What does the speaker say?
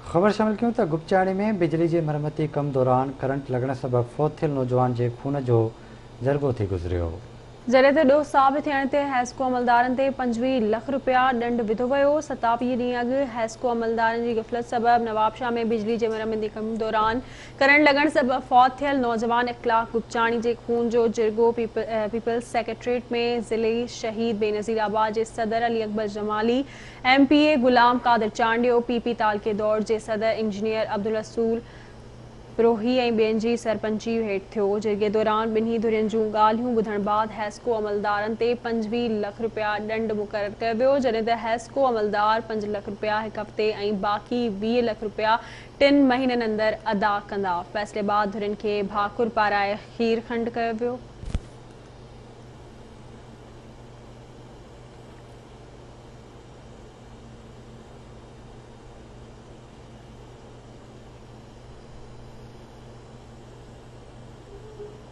ख़बर शामिल क्यों त गुपचाणी में बिजली जे मरमती कम दौरान करंट लॻण सबबि फ़ौत थियल नौजवान जे खून जो ज़रिगो थी गुज़रियो। जॾहिं त ॾोह साबित थियण ते हैस्को अमलदारनि ते 25 लख रुपया ॾंड विधो वियो। 27 ॾींहं अॻु हैस्को अमलदारनि जी ग़फ़लत सबबि नवाबशाह में बिजली जे मरमती कम दौरान करंट लॻण सबबि फ़ौत थियल नौजवान इख़्लाक़ गुपचाणी जे खून जो जिरगो पीपल्स सेक्रेटरीट में ज़िले शहीद बेनज़ीर आबाद जे सदर अली अकबर जमाली, MPA गुलाम कादिर चांडियो, PP तालके दौर जे सदर इंजीनियर अब्दुल रसूल प्रोही ऐं ॿियनि जी सरपंची हेठि थियो। जिरगे दौरान ॿिन्ही धुरियुनि जूं ॻाल्हियूं ॿुधण बाद हैस्को अमलदारनि ते 25 लख रुपया ॾंड मुक़ररु कयो वियो, जॾहिं त हैस्को अमलदार 5 लख रुपया हिकु हफ़्ते ऐं बाक़ी 20 लख रुपया 3 महीननि अंदरि अदा कंदा। फ़ैसिले बाद धुरियुनि खे भाकुर पाराए खीर खंड कयो वियो।